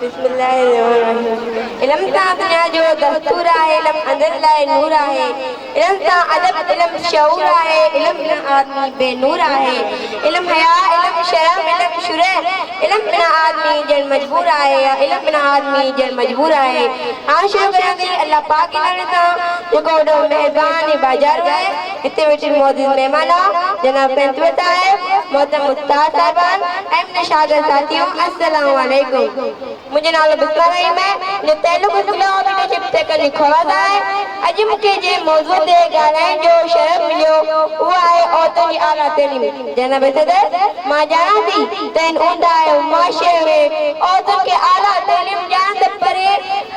बिस्मिल्लाहिर्रहमानिर्रहीम। इल्म तां दुनिया जो दस्तूर आहे, इल्म अंदर लाए नूर आहे। इल्म तां अदब, इल्म शऊर आहे, इल्म बिना आदमी बेनूर आहे। इल्म हया, इल्म शर्म, इल्म शुरह, इल्म बिना आदमी जन मजबूर आहे, इल्म बिना आदमी जन मजबूर आहे। हाँ शुरू करियां थी अल्लाह पाक नाले सां जेको वॾो मेहरबान बाज़ार आहे। हिते वेठल मौजूद महिमान जनाब पंतवत आहे, मोहतरम उस्ताद साहिबान ऐं मुंहिंजा शागिर्द साथियों, अस्सलामु अलैकुम। मुझे नालो बिस्मा रहीम है जो तैलुक इस्लाम लीडरशिप से कल खोला है। अज मुझे जे मौजूद दे ॻाल्हाइण जो शरफ मिलियो वो है औरतों की आला तैलीम। जनाब सदर मां जाना थी त इन ऊंदा माशरे में औरतों के आला तैलीम जान से परे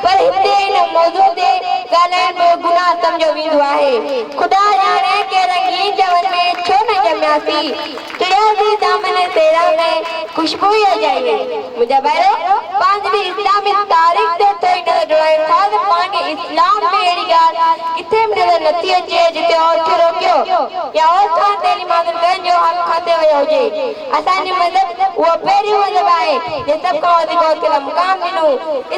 पर हिते इन मौजूद दे ॻाल्हाइण में गुनाह समझो वेंदो आहे। खुदा जाने के रंगीन जवन में छो न जमियासी तुड़ियासी दामन तेरा में खुशबू आ जाए। मुझे भाइयों पांच भी इस्लामी तारीख से तो नजर जुड़ाए खास पांच इस्लाम में एड़ी गाल किथे में नजर नथी अचे जिते और खे रोकियो या और खान तेली मादर कन जो हक खाते हुए हो जे। असानी मजहब वो पेरी मजहब है जे सब का अधिक और के मुकाम दिनु।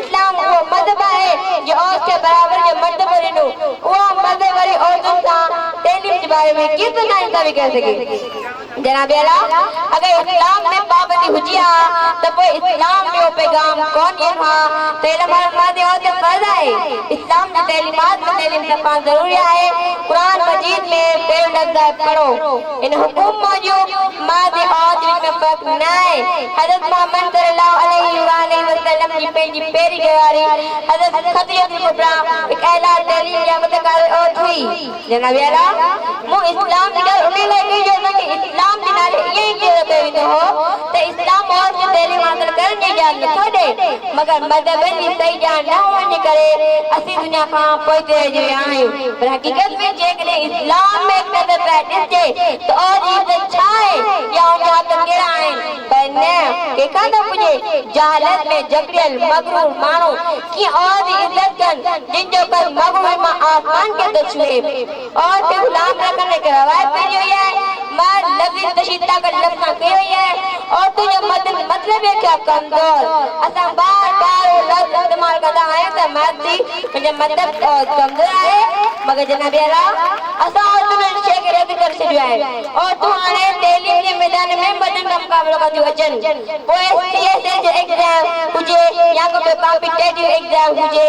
इस्लाम वो मजहब है जो और के बराबर जो मर्तबा दिनु। वो मजहब वाली औरतों का तेलीम के बारे में कितना इंसाफी कर सके। जनाब आला अगर इस्लाम में पाबंदी हुजी हा तो वो इस्लाम में पैगाम कौन ये हा तेरे मादे और के फर्ज है। इस्लाम की तालीमात में तालीम सफा जरूरी है। कुरान मजीद में पेड़ लफ्ज़ पढ़ो इन हुकुम मौजूद मादे और में फर्क न है। हजरत मोहम्मद सल्लल्लाहु अलैहि वसल्लम की पेजी पेरी गवारी हजरत खदीजा कुबरा एक आला तालीम या मुतकार और हुई। जनाब आला मु इस्लाम निकल उन्हें लगे जो कि इस्लाम के नाले ये के हो तो इस्लाम और के तालीम हासिल करने जान न दे मगर मजहब की सही जान न होने करे असी दुनिया का पोते जे आयो। पर हकीकत में जे के इस्लाम में नजर प्रैक्टिस जे तो और इज्जत छाए या उनका तंगेरा है पर न के का तो मुझे जहालत में जगड़ियल मगरूर मानो की और इज्जत कर जिन जो कर मगरूर में आसमान के दछुए और के गुलाम रखने के रवायत में जो है मार लफ्ज़ तशीदा कर लफ्ज़ कयो है और तो जो मतलब है क्या कमजोर असा बार-बार लफ्ज़ इस्तेमाल करता है तो मर्दी मुझे मतलब कमजोर है मगर जनाब आला असा और तुम शे के रद्द कर छडियो है और तू आने तालीम के मैदान में बदन का मुकाबला कर दियो वचन वो सीएसए जो एग्जाम हुजे या को कॉम्पिटिटिव एग्जाम हुजे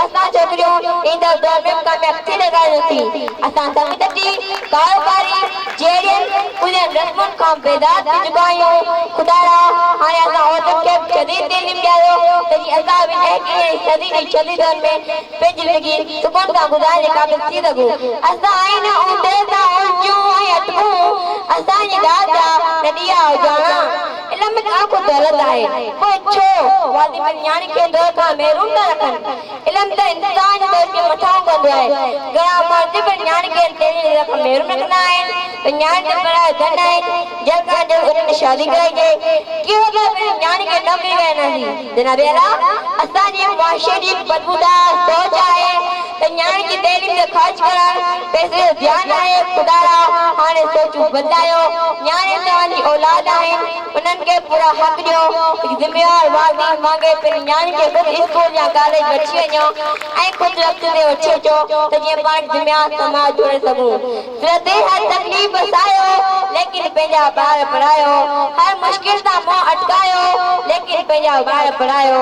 असा छोकरियों इन दौर में कामयाब थी लगा थी असा समझती कारोबारी जेरियन उन्हें रस्मन का बेदात की जुगायो खुदारा हाने असा औरत के शदीद तालीम दियो तजी असाब है कि शदीद दौर में पेज लगी तो कौन का गुजारने काबिल थी लगो असा आईना उंदे ता जो अटबू असा ये दादा नदिया जाना इल्म का को दौलत है वो छो वादी में यानी के दौर का मेरून ना रखन इल्म ता इंसान दौर के मठाओ कर है गरा मर्द पर यानी के तेरी रकम मेरून रखना है तो यानी ने बड़ा धन है जगह जो उन्हें शादी कराई जाए क्यों अगर यानी के नौकरी करना थी जनाब आला असा ये माशरे बदबूदार सोच है तो यानी की तालीम में खर्च करा पैसे ध्यान है खुदारा हाने सोचू बदलायो यानी तवानी औलाद है उन्हन के पूरा हक दियो जिम्मेदार वादी मांगे फिर यानी के खुद स्कूल या कॉलेज वठी वञो ऐं खुद रक्त ते वठी अचो त जीअं पाण जिम्मेदार समाज जोड़े सघूं। सिरते हर तकलीफ़ बसायो लेकिन पंहिंजा ॿार पढ़ायो हर मुश्किल सां मुंहुं अटकायो लेकिन पंहिंजा ॿार पढ़ायो।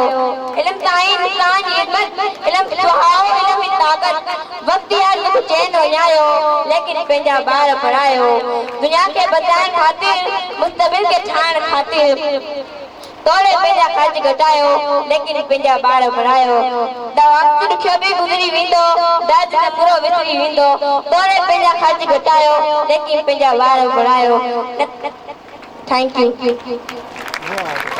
इल्म ताईं इंसान जी हिम्मत इल्म सुहाओ इल्म जी ताकत वक्ती हर को चैन वञायो लेकिन पंहिंजा ॿार पढ़ायो। दुनिया के बचाइण खातिर मुस्तक़बिल के ठाहिण खातिर तोड़े पंहिंजा खर्च घटायो लेकिन पंहिंजा ॿार पढ़ायो। वक्त ॾुखियो बि गुज़री वेंदो दर्द न पूरो विसरी वेंदो तोड़े पंहिंजा खर्च घटायो लेकिन पंहिंजा ॿार पढ़ायो। Thank U.